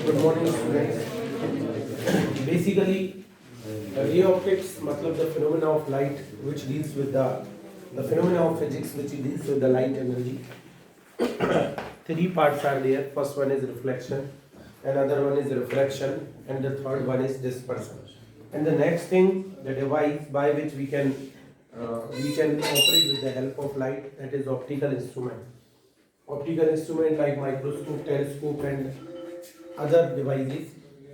Good morning, students. Basically, ray optics, मतलब the phenomena of light, which deals with the phenomena of physics, which deals with the light energy. Three parts are there. First one is reflection, another one is refraction, and the third one is dispersion. And the next thing, the device by which we can operate with the help of light, that is optical instrument. Optical instrument like microscope, telescope, and other devices,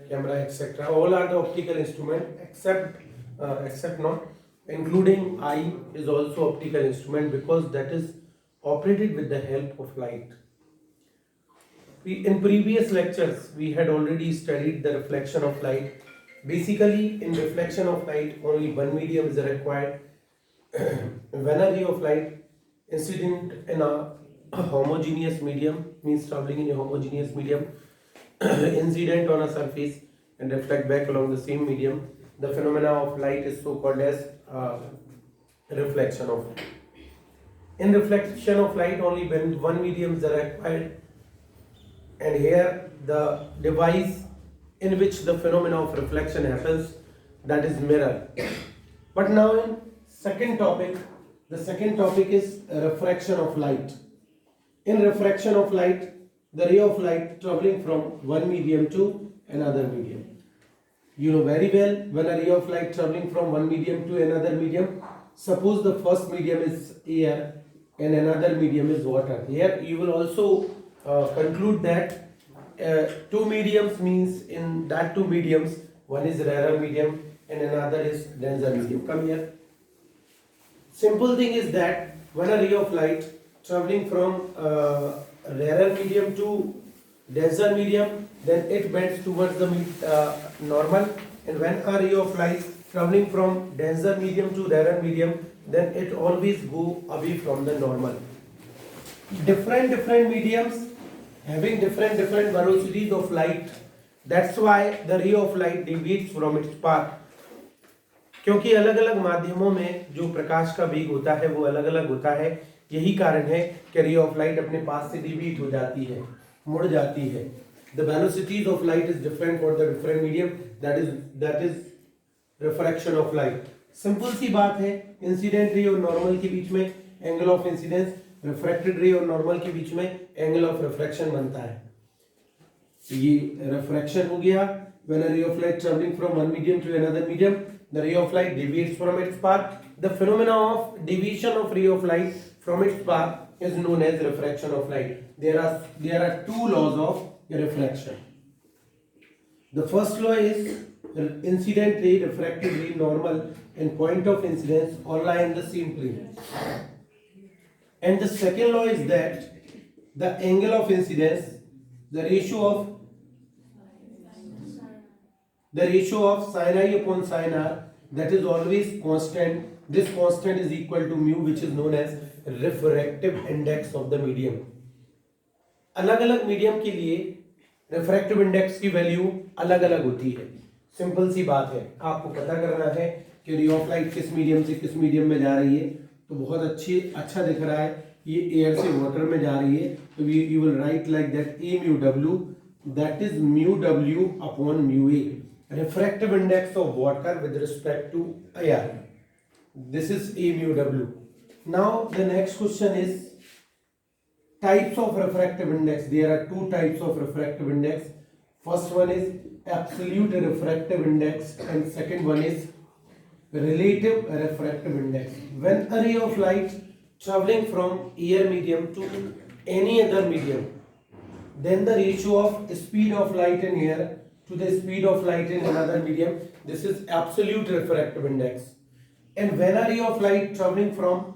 camera, etc. All are the optical instrument except not, including eye is also optical instrument because that is operated with the help of light. In previous lectures, we had already studied the reflection of light. Basically, in reflection of light, only one medium is required. When a ray of light incident in a homogeneous medium, means traveling in a homogeneous medium, incident on a surface and reflect back along the same medium, the phenomena of light is so called as reflection of light. In reflection of light, only when one medium is required, and here the device in which the phenomena of reflection happens, that is mirror. But now in second topic, the second topic is refraction of light. In refraction of light, the ray of light traveling from one medium to another medium. You know very well, when a ray of light traveling from one medium to another medium, suppose the first medium is air and another medium is water. Here you will also conclude that two mediums means in that two mediums, one is rarer medium and another is denser medium. Come here. Simple thing is that when a ray of light traveling from rarer medium to denser medium, then it bends towards the normal, and when a ray of light traveling from denser medium to rarer medium, then it always go away from the normal. Different mediums having different velocities of light, that's why the ray of light deviates from its path. क्योंकि अलग अलग माध्यमों में जो प्रकाश का वेग होता है वो अलग अलग होता है, यही कारण है कि रे ऑफ लाइट अपने पास से डिविएट हो जाती है, मुड़ जाती है. The velocities of light is different for the different medium, that is refraction of light. Simple सी बात है, इंसिडेंट रे और नॉर्मल के बीच में एंगल ऑफ इंसिडेंस, रिफ्रैक्टेड रे और नॉर्मल के बीच में एंगल ऑफ रिफ्रैक्शन बनता है. ये रिफ्रैक्शन हो गया. When a ray of light travelling from one medium to another medium, the ray of light deviates from its path. The phenomena of deviation of ray of light from its path is known as refraction of light. There are two laws of refraction. The first law is incident ray, refracted ray, normal and point of incidence all lie in the same plane. And the second law is that the angle of incidence, the ratio of sin I upon sin r, that is always constant. This constant is equal to mu, which is known as refractive index of the medium. अलग अलग medium के लिए refractive index की value अलग अलग होती है. Simple सी बात है, आपको पता करना है कि रे ऑफ लाइट किस मीडियम से किस मीडियम में जा रही है. तो बहुत अच्छा दिख रहा है, ये एयर से वाटर में जा रही है, तो you will write like that A mu W, that is mu W upon mu A, refractive index of water with respect to air. This is A mu W. Now the next question is types of refractive index. There are two types of refractive index. First one is absolute refractive index and second one is relative refractive index. When a ray of light traveling from air medium to any other medium, then the ratio of speed of light in air to the speed of light in another medium, this is absolute refractive index. And when a ray of light traveling from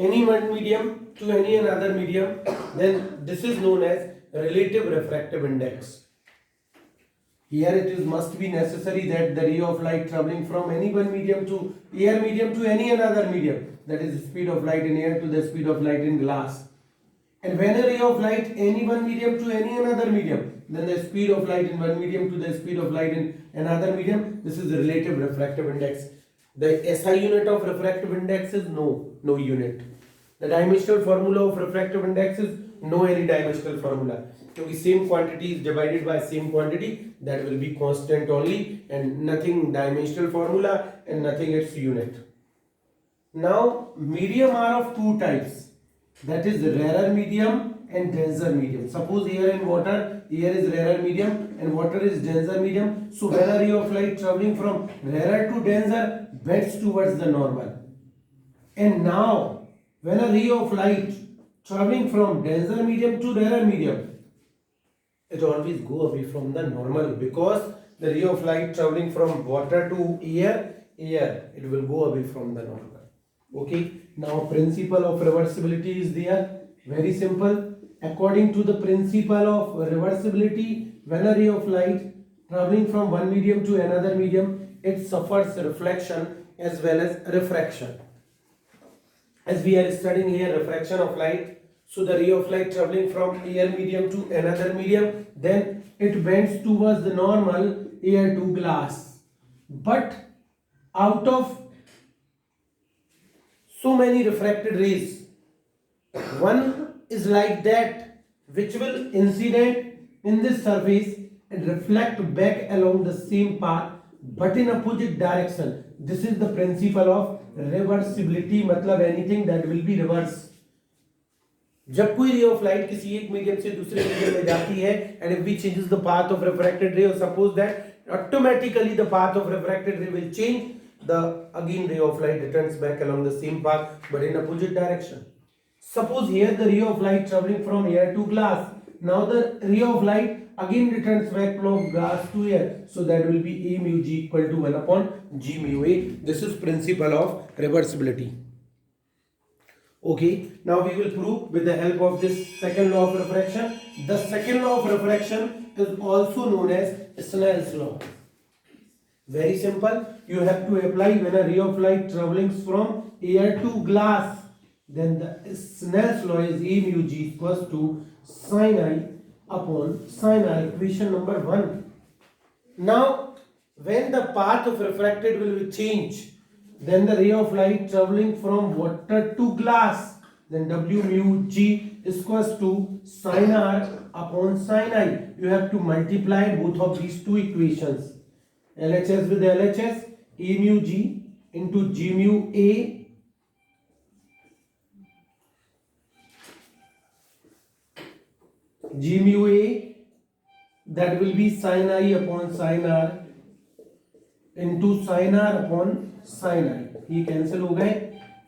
any one medium to any another medium, then this is known as relative refractive index. Here it is must be necessary that the ray of light traveling from any one medium to air medium to any another medium, that is the speed of light in air to the speed of light in glass. And when a ray of light any one medium to any another medium, then the speed of light in one medium to the speed of light in another medium, this is the relative refractive index. The SI unit of refractive index is no unit. The dimensional formula of refractive index is no any dimensional formula. क्योंकि same quantity is divided by same quantity, that will be constant only and nothing dimensional formula and nothing its unit. Now medium are of two types, that is rarer medium and denser medium. Suppose here in water, here is rarer medium and water is denser medium. So when a ray of light traveling from rarer to denser bends towards the normal. And now when a ray of light traveling from denser medium to rarer medium, it always go away from the normal, because the ray of light traveling from water to air, it will go away from the normal. Okay, now principle of reversibility is there. Very simple. According to the principle of reversibility, when a ray of light traveling from one medium to another medium, it suffers reflection as well as refraction. As we are studying here refraction of light, so the ray of light traveling from air medium to another medium, then it bends towards the normal air to glass. But out of so many refracted rays, one is like that which will incident in this surface and reflect back along the same path but in opposite direction. This is the principle of reversibility, मतलब anything that will be reversed. जब कोई रे of light किसी एक medium से दूसरे medium में जाती है and if we changes the path of refracted ray, or suppose that automatically the path of refracted ray will change, the again ray of light returns back along the same path but in opposite direction. Suppose here the ray of light traveling from air to glass, now the ray of light again returns back from glass to air, so that will be A mu G equal to 1 upon G mu A. This is principle of reversibility. Okay, now we will prove with the help of this second law of refraction. The second law of refraction is also known as Snell's law. Very simple. You have to apply when a ray of light traveling from air to glass, then the Snell's law is A mu G equals to sin I upon sin I, equation number 1. Now when the path of refracted will change, then the ray of light traveling from water to glass, then W mu G is equals to sin R upon sin I. You have to multiply both of these two equations. LHS with LHS, A mu G into G mu A G mu A, that will be sin I upon sin R into sin R upon sin I. ये cancel हो गए,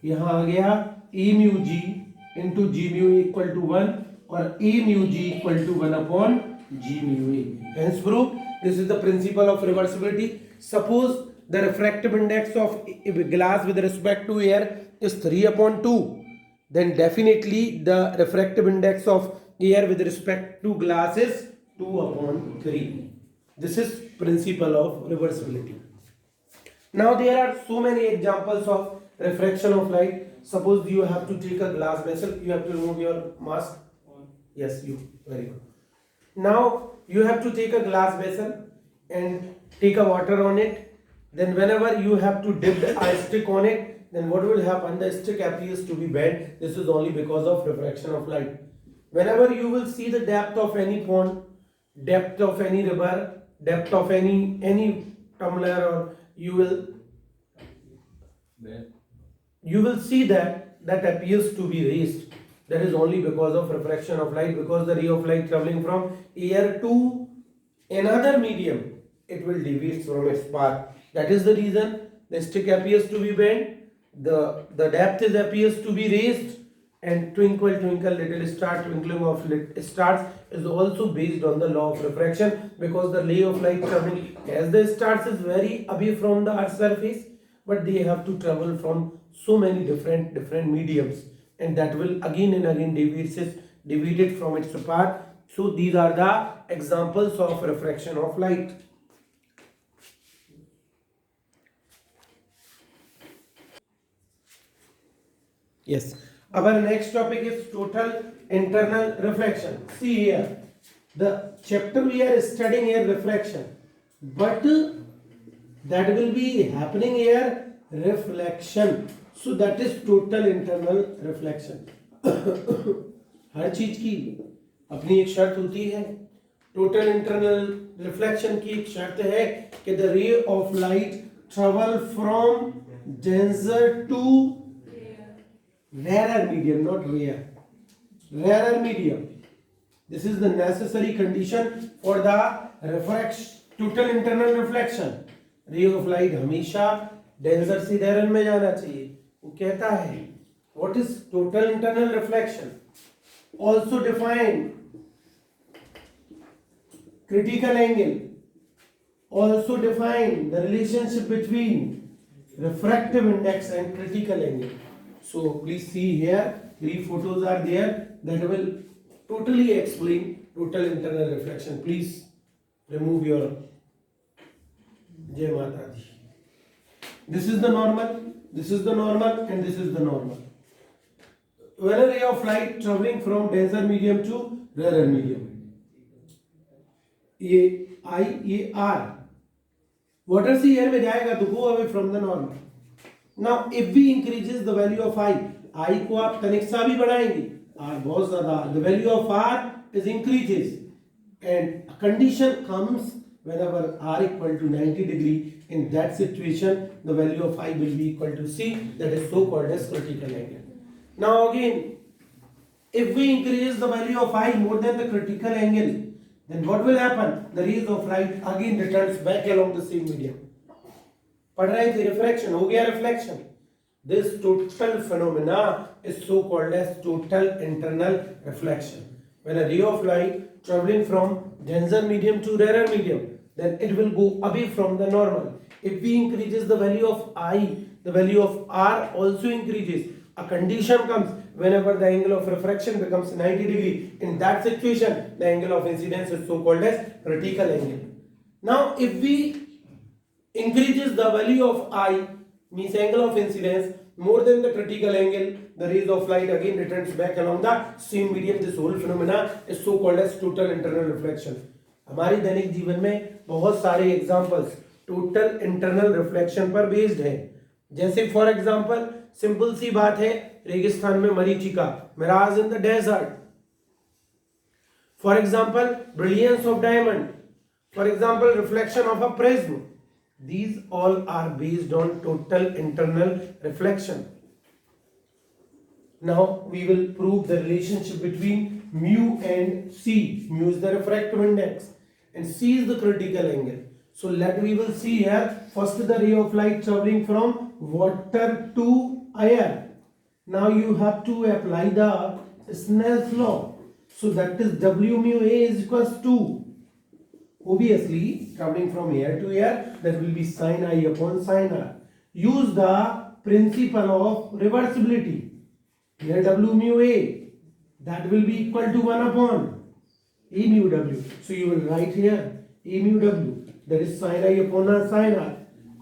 यहाँ आ गया A mu G into G mu A equal to 1 और A mu G equal to 1 upon G mu A. Hence proof, this is the principle of reversibility. Suppose the refractive index of glass with respect to air is 3 upon 2, then definitely the refractive index of air with respect to glass is 2 upon 3. This is principle of reversibility. Now there are so many examples of refraction of light. Suppose you have to take a glass vessel, you have to remove your mask. Yes, you. Very good. Now you have to take a glass vessel and take a water on it. Then whenever you have to dip a stick on it, then what will happen? The stick appears to be bent. This is only because of refraction of light. Whenever you will see the depth of any pond, depth of any river, depth of any tumbler, or you will see that appears to be raised. That is only because of refraction of light, because the ray of light traveling from air to another medium, it will deviate from its path. That is the reason the stick appears to be bent, the depth appears to be raised, and twinkle twinkle little star, twinkling of stars is also based on the law of refraction, because the ray of light traveling, as the stars is very away from the earth's surface, but they have to travel from so many different mediums, and that will again and again deviate from its path. So these are the examples of refraction of light. Yes. Our next topic is total internal reflection. See here, the chapter we are studying here refraction, but that will be happening here reflection. So that is total internal reflection. हर चीज की अपनी एक शर्त होती है। Total internal reflection की एक शर्त है कि the ray of light travel from denser to rarer medium, not rare, rarer medium. This is the necessary condition for the refraction, total internal reflection. ray of light हमेशा denser से rarer में जाना चाहिए। वो कहता है what is total internal reflection, also define critical angle, also define the relationship between refractive index and critical angle. So please see here, 3 photos are there that will totally explain total internal reflection. Please remove your Jai Mata Di. This is the normal, this is the normal, and this is the normal. When a ray of light traveling from denser medium to rarer medium, ये I, ये R, water से air में जाएगा तो go away from the normal. Now if we increases the value of I को आप तनिक सा भी बढ़ाएंगे, R बहुत ज्यादा, the value of R is increases, and a condition comes whenever R equal to 90 degree. In that situation the value of I will be equal to C, that is so called as critical angle. Now again, if we increase the value of I more than the critical angle, then what will happen? The rays of light again returns back along the same medium. पढ़ रहे थे refraction, हो गया reflection. This total phenomena is so called as total internal reflection. When a ray of light travelling from denser medium to rare medium, then it will go away from the normal. If we increases the value of I, the value of R also increases. A condition comes whenever the angle of refraction becomes 90 degree. In that situation the angle of incidence is so called as critical angle. Now if we increases the value of I, means angle of incidence, more than the critical angle, the rays of light again returns back along the same medium. This whole phenomena is so called as total internal reflection. हमारे दैनिक जीवन में बहुत सारे examples total internal reflection पर based है। जैसे for example simple सी बात है, रेगिस्तान में मरीचिका, mirage in the desert, for example brilliance of diamond, for example reflection of a prism. These all are based on total internal reflection. Now we will prove the relationship between mu and C. Mu is the refractive index and C is the critical angle. So we will see here first the ray of light traveling from water to air. Now you have to apply the Snell's law. So that is W mu A is equals to, obviously traveling from air to air, that will be sin I upon sin R. Use the principle of reversibility. Here W mu A, that will be equal to 1 upon A mu W. So you will write here A mu W, that is sin I upon sin R.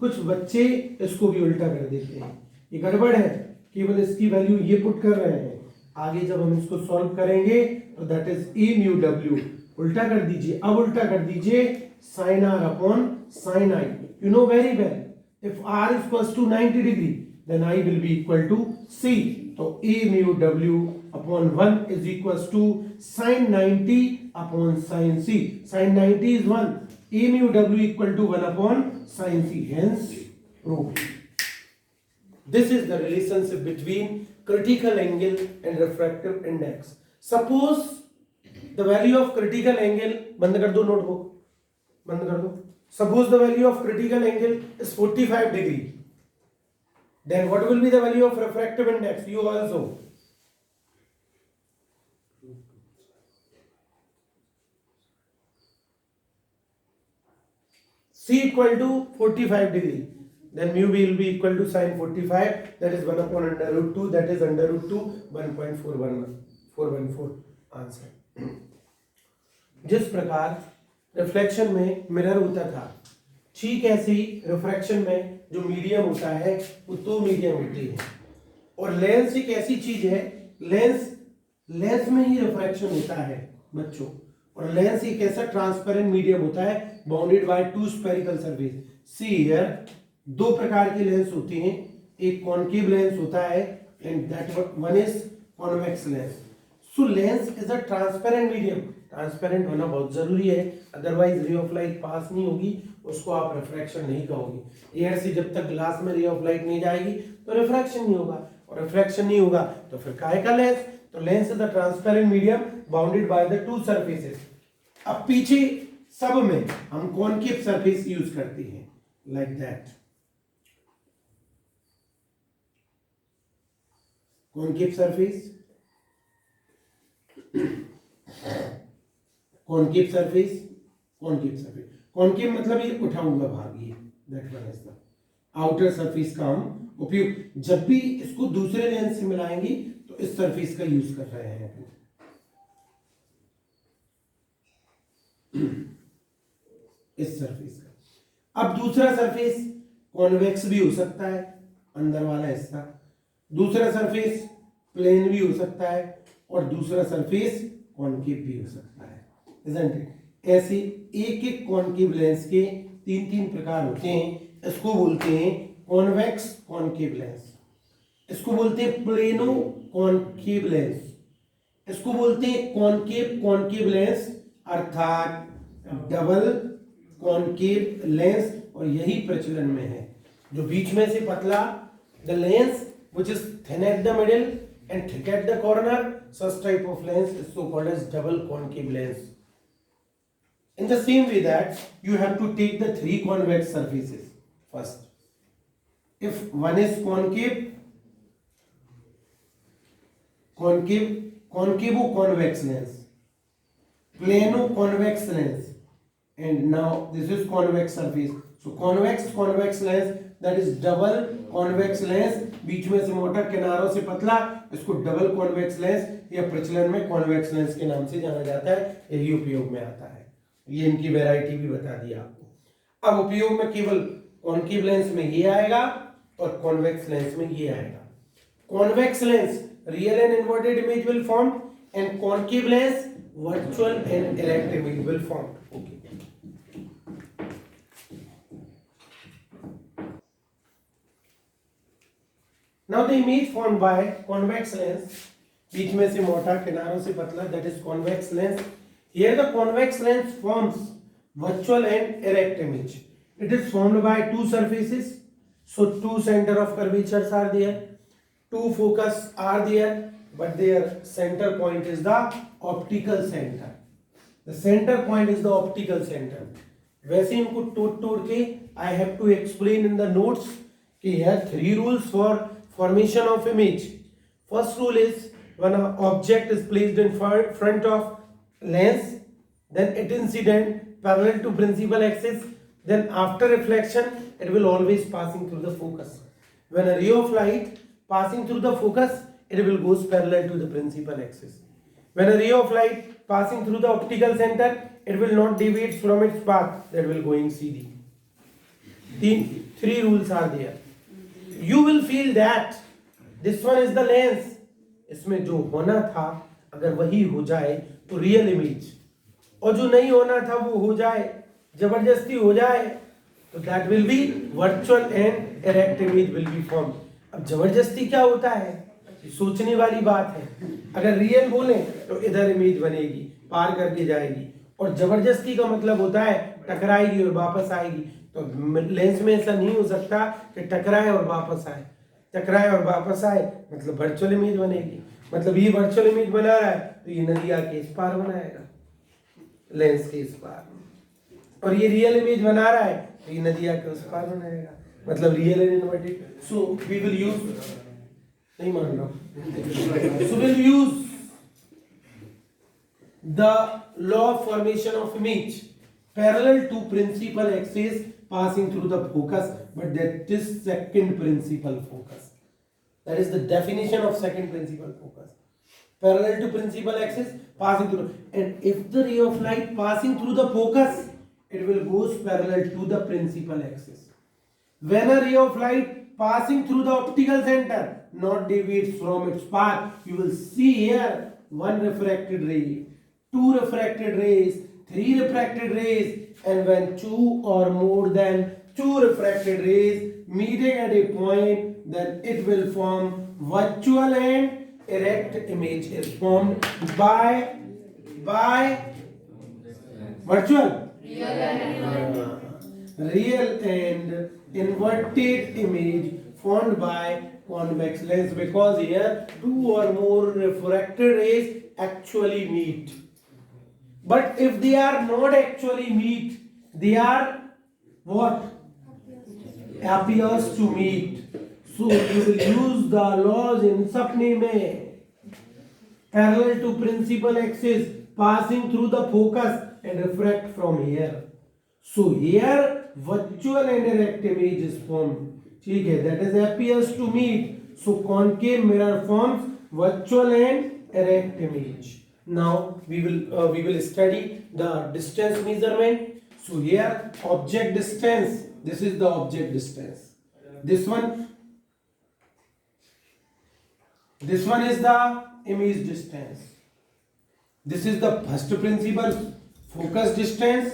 कुछ बच्चे इसको भी उल्टा कर देते हैं, ये गड़बड़ है, केवल इसकी वैल्यू ये पुट कर रहे हैं। आगे जब हम इसको सॉल्व करेंगे तो that is A mu W, उल्टा कर दीजिए, अब उल्टा कर दीजिए sin R upon sin I. You know very well, if R is equals to 90 degree, then I will be equal to C. So A mu W upon 1 is equals to sin 90 upon sin C. Sin 90 is 1. A mu W equal to 1 upon sin C. Hence proved. This is the relationship between critical angle and refractive index. Suppose the value of critical angle, बंद कर दो notebook, बंद कर दो. Suppose the value of critical angle is 45 degree. Then what will be the value of refractive index? You also. C equal to 45 degree. Then mu will be equal to sin 45. That is 1 upon under root 2. That is under root 2. 1.414 answer. जिस प्रकार reflection में mirror होता था, ठीक ऐसे ही refraction में जो medium होता है वो दो मीडियम होती है। और लेंस एक ऐसी चीज है, लेंस में ही रिफ्रैक्शन होता है बच्चों। और लेंस एक ऐसा ट्रांसपेरेंट मीडियम होता है bounded by two spherical surface. See here, दो प्रकार के लेंस होते हैं, एक कॉन्केव लेंस होता है and that one is convex lens. So lens is a transparent medium. Transparent होना बहुत जरूरी है, अदरवाइज रे ऑफ लाइट पास नहीं होगी, उसको आप रिफ्रैक्शन नहीं कहोगे. एयर से जब तक ग्लास में रे ऑफ लाइट नहीं जाएगी तो रिफ्रैक्शन नहीं होगा, और रिफ्रैक्शन नहीं होगा तो फिर काहे का लेंस. तो lens is the transparent medium bounded by the two surfaces. अब पीछे सब में हम कॉनकेव सरफेस यूज करते हैं like that. Concave surface, concave surface, concave surface. Concave मतलब ये उठा हुआ भाग, ये that one is the outer surface का हम उपयोग जब भी इसको दूसरे लेंस से मिलाएंगे तो इस सरफेस का यूज कर रहे हैं. इस सरफेस का. अब दूसरा सरफेस कॉन्वेक्स भी हो सकता है, अंदर वाला हिस्सा. दूसरा सरफेस प्लेन भी हो सकता है, और दूसरा सरफेस कॉनकेव भी हो सकता है. isn't it? ऐसे एक एक कॉनकेव लेंस के तीन तीन प्रकार होते हैं. इसको बोलते हैं कॉन्वेक्स कॉनकेव लेंस, इसको बोलते हैं प्लेनो कॉनकेव लेंस, इसको बोलते हैं कॉनकेव कॉनकेव लेंस अर्थात डबल कॉनकेव लेंस. और यही प्रचलन में है, जो बीच में से पतला, the lens which is thin at the middle and thick at the corner, such type of lens is so called as double concave lens. In the same way that you have to take the three convex surfaces first. If one is concave, concavo convex lens, plano convex lens, and now this is convex surface. So convex lens, that is double convex lens, बीच में से मोटा किनारों से पतला, इसको double convex lens या प्रचलन में कॉन्वेक्स लेंस के नाम से जाना जाता है. यही उपयोग में आता है. ये इनकी वैरायटी भी बता दी आपको. अब उपयोग में केवल कॉनकेव लेंस में ये आएगा और कॉन्वेक्स लेंस में ये आएगा. Convex lens real and inverted image will form, and concave lens virtual and erect image will form. Okay. Now the image formed by convex lens, बीच में से मोटा किनारों से पतला, that is convex lens. Here the convex lens forms virtual and erect image. It is formed by two surfaces. So two center of curvatures are there, two focus are there, but their center point is the optical center. The center point is the optical center. वैसे इनको तोड़ के I have to explain in the notes कि here three rules for formation of image. First rule is when an object is placed in front of lens, then it incident parallel to principal axis, then after reflection it will always passing through the focus. When a ray of light passing through the focus, it will goes parallel to the principal axis. When a ray of light passing through the optical center, it will not deviate from its path, that will going CD. Three rules are there. You will feel that this one is the lens. इसमें जो होना था अगर वही हो जाए तो real image, और जो नहीं होना था वो हो जाए, जबरदस्ती हो जाए, तो that will B virtual and erect image will be form. अब जबरदस्ती क्या होता है, सोचने वाली बात है. अगर रियल बोले तो इधर इमेज बनेगी, पार करके जाएगी, और जबरदस्ती का मतलब होता है टकराएगी और वापस आएगी. तो लेंस में ऐसा नहीं हो सकता कि टकराए और वापस आए. टकराए और वापस आए मतलब वर्चुअल इमेज बनेगी. मतलब ये वर्चुअल इमेज बना रहा है तो ये नदिया के इस पार बनाएगा, लेंस के इस पार, और ये रियल इमेज बना रहा है तो ये नदिया के उस पार बनाएगा. मतलब real and inverted. So we will use, नहीं मान रहा हूं, so will use the law of formation of image parallel to principal axis passing through the focus, but that is second principal focus. That is the definition of second principal focus. Parallel to principal axis passing through, and if the ray of light passing through the focus, it will goes parallel to the principal axis. When a ray of light passing through the optical center not deviates from its path, you will see here one refracted ray, two refracted rays, three refracted rays, and when two or more than two refracted rays meeting at a point, then it will form virtual and erect image is formed by virtual, real and inverted image formed by convex lens, because here two or more refracted rays actually meet. But if they are not actually meet, they are what? Appears to meet. So you will use the laws in sapne mein. Parallel to principal axis, passing through the focus and refract from here. So here virtual and erect image is formed. ठीक है, that is appears to meet. So concave mirror forms virtual and erect image. Now we will study the distance measurement. So here object distance. This is the object distance. This one is the image distance. This is the first principal focus distance,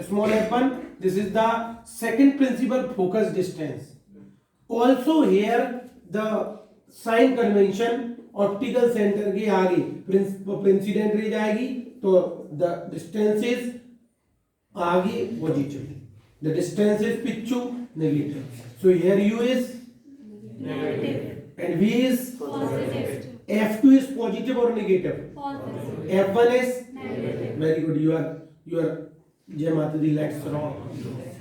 small f1. This is the second principal focus distance. Also here the sign convention optical centre के आगे incident ray जाएगी तो the distance is आगे positive, the distance is Picchu negative. So here u is negative and v is positive. f2 is positive or negative? Positive. f1 is negative. Very good. You are Jai Mata Di, let's wrong.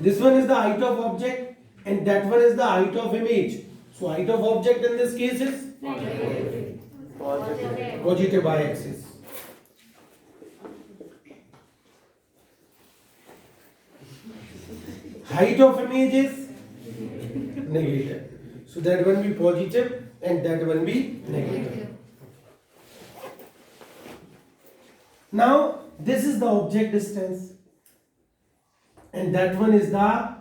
This one is the height of object and that one is the height of image. So height of object in this case is negative. Positive y-axis. Height of image is negative. So that one be positive and that one be negative. Now this is the object distance and that one is the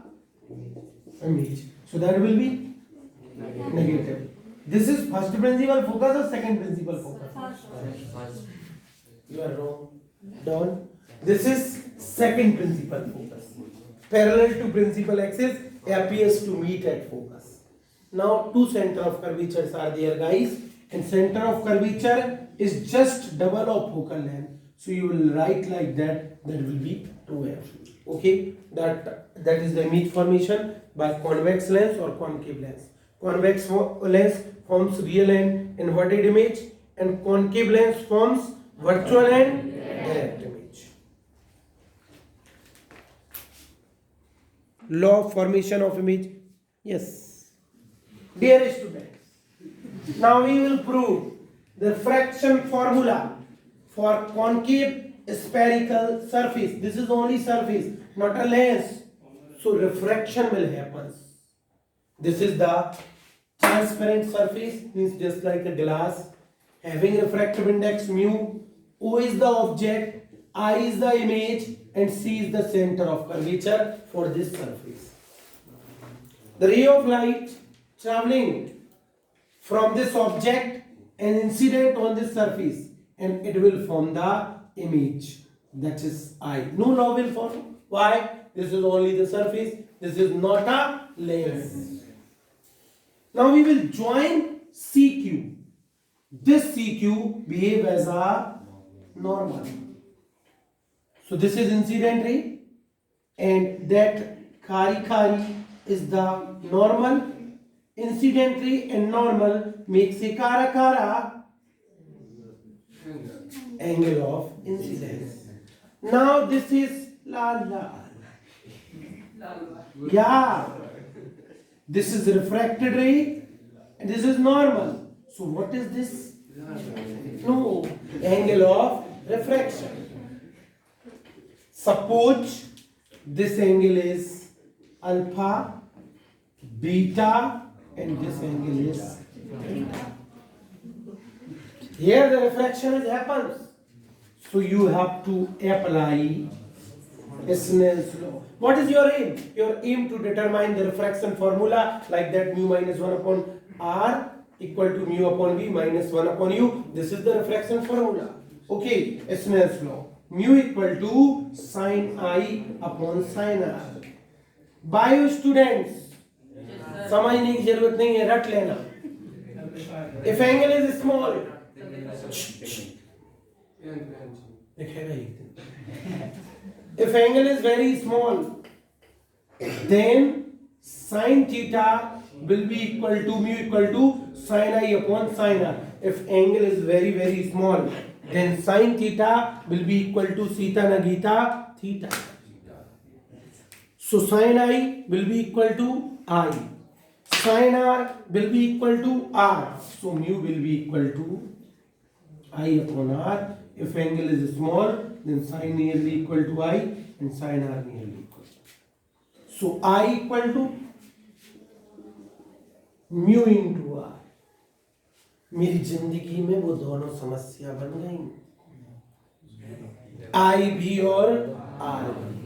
image. So that will be negative. This is first principal focus or second principal focus? First. You are wrong. Down. This is second principal focus. Parallel to principal axis appears to meet at focus. Now two center of curvatures are there, guys, and center of curvature is just double of focal length. So you will write like that. That will be 2f. Okay. That is the image formation by convex lens or concave lens. Convex lens forms real and inverted image and concave lens forms virtual and erect image. Law of formation of image. Yes. Dear students, now we will prove the refraction formula for concave spherical surface. This is only surface, not a lens. So refraction will happen. This is the transparent surface, means just like a glass, having refractive index mu. O is the object, I is the image, and C is the center of curvature for this surface. The ray of light traveling from this object and incident on this surface, and it will form the image. That is I. No law will follow. Why? This is only the surface. This is not a lens. Now we will join CQ. This CQ behave as a normal. So this is incident ray and that khari is the normal. Incident ray and normal makes a kara angle of incidence. Now this is la. Yeah. This is refracted ray and this is normal. So what is this? No, angle of refraction. Suppose this angle is alpha, beta, and this angle is theta. Here the refraction happens. So you have to apply Snell's law. What is your aim? Your aim to determine the refraction formula like that mu minus 1 upon r equal to mu upon v minus 1 upon u. This is the refraction formula. Okay, Snell's law. Mu equal to sin I upon sin r. Bio students. Yes, समझने की जरूरत नहीं है, रट लेना। If angle is small, दिखेगा एक दिन। If angle is very small, then sin theta will be equal to mu equal to sin I upon sin r. If angle is very small, then sin theta will be equal to theta nagita theta. So sin I will be equal to I. Sin r will be equal to r. So mu will be equal to I upon r. If angle is small, then sin nearly equal to I and sin r nearly equal to. So I equal to mu into R. मेरी जिंदगी में वो दोनों समस्या बन गई, आई भी और आर भी।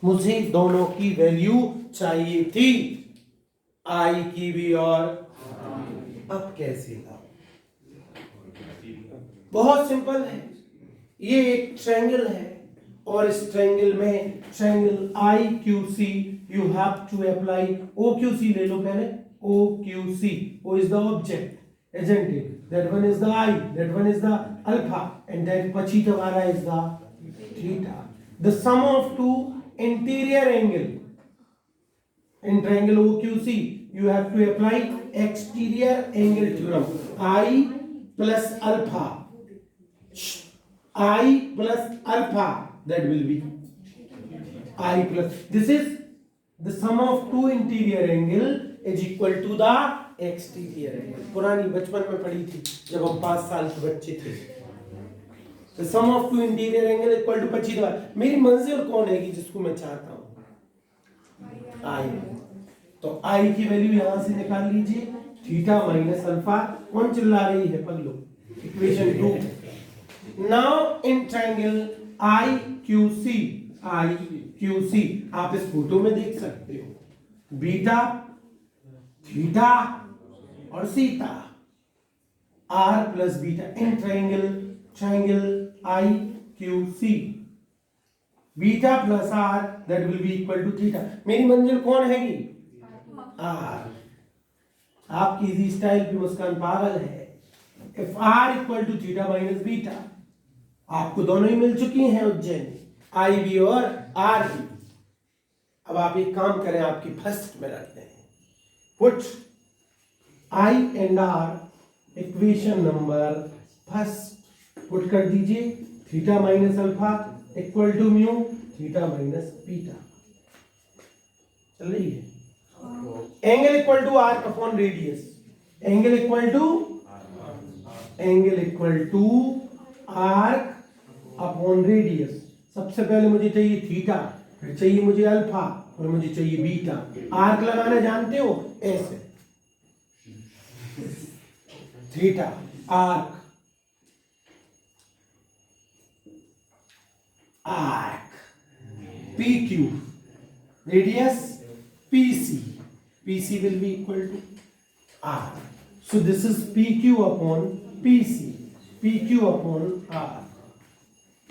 मुझे दोनों की वैल्यू चाहिए थी, आई की भी और। अब कैसे लाऊं? बहुत सिंपल है। ये एक ट्रायंगल है और इस ट्रायंगल में triangle I Q C, you have to apply O Q C. ले लो पहले OQC. O is the object, isn't it? That one is the I, that one is the alpha, and that pachita wala is the theta. The sum of two interior angle in triangle OQC, you have to apply exterior angle theorem. I plus alpha, I plus alpha, that will be I plus. This is the sum of two interior angle is equal to the exterior angle. पुरानी बचपन में पढ़ी थी जब हम 5 साल के बच्चे थे। The sum of two interior angle equal to 25। मेरी मंजिल कौन है कि जिसको मैं चाहता हूँ? I। तो I की वैल्यू यहां से निकाल लीजिए, थीटा माइनस अल्फा। कौन चिल्ला रही है पगलो? Equation 2। Now in triangle IQC, IQC आप इस फोटो में देख सकते हो, बीटा थीटा और सीता, R plus beta in triangle IQC, beta plus R that will be equal to theta. मेरी मंजिल कौन हैगी? आर। आपकी इजी स्टाइल की मुस्कान पागल है। If R equal to theta minus beta, आपको दोनों ही मिल चुकी हैं उज्जैन, आई भी और आर भी। अब आप एक काम करें, आपकी फर्स्ट में रखते हैं, put I and R equation number first put कर दीजिए, theta minus alpha equal to mu theta minus beta. चल रही है? Angle equal to arc upon radius, angle equal to arc upon radius. सबसे पहले मुझे चाहिए थीटा, फिर चाहिए मुझे अल्फा और मुझे चाहिए बीटा। आर्क लगाना जानते हो? ऐसे theta arc, P Q radius PC will be equal to R. So this is PQ upon PQ upon R.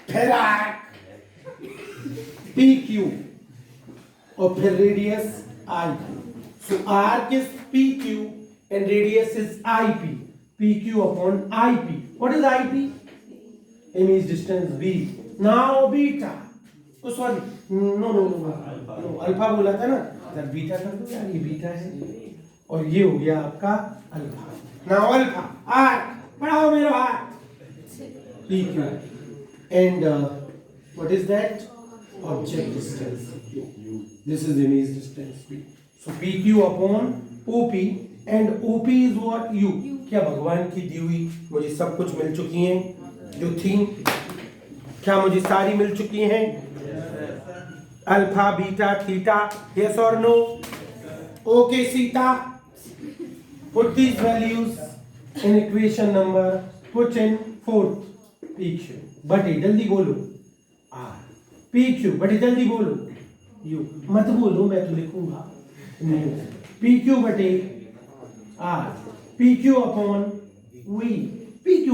फिर आर्क PQ और फिर radius IP. So arc is PQ and radius is IP. PQ upon IP. What is IP? Image distance V. Now beta. Oh sorry. No. Alpha बोला था ना, sir beta कर दो यार, ये बीटा है और ये हो गया आपका अल्फा। नाउ अल्फा आर्क, बढ़ाओ मेरा हाथ, PQ and what is that? Object distance. This is image distance V. So PQ upon OP and OP is what? U. क्या भगवान की दी हुई मुझे सब कुछ मिल चुकी हैं जो थी? क्या मुझे सारी मिल चुकी हैं? Alpha beta theta, yes or no? Okay Sita, put these values in equation number, put in fourth PQ, बटे जल्दी बोलो R, PQ बटे जल्दी बोलो U, मत बोलो मैं तो लिखूंगा PQ बटे R, PQ upon V, PQ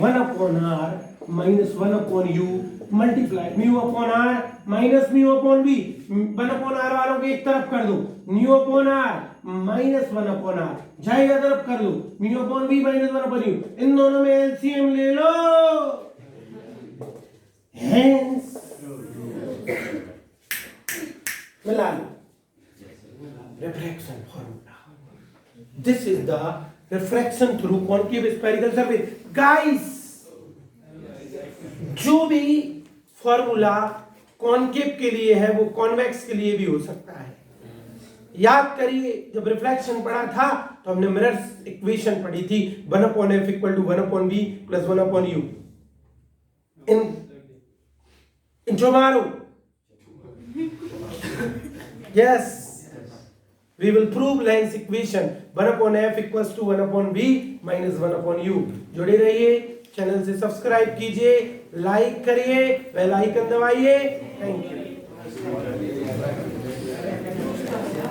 1 upon R minus 1 upon U multiply mu upon R minus mu upon V, 1/r वालों के एक तरफ कर दो, μ/r माइनस 1/r जाएगा तरफ कर दो, μ/v माइनस 1/u, इन दोनों में एलसीएम ले लो, हेंस मिला लो refraction formula. This is the refraction through concave spherical surface. Guys जो भी फॉर्मूला कॉन्केव के लिए है वो कॉन्वेक्स के लिए भी हो सकता है। याद करिए जब रिफ्लेक्शन पढ़ा था तो हमने मिरर्स इक्वेशन पढ़ी थी 1/f = 1/v + 1/u। In tomorrow yes we will prove Lenz's equation 1/f = 1/v - 1/u। जुड़े रहिए, चैनल से सब्सक्राइब कीजिए, लाइक करिए, बेल आइकन दबाइए। Thank you.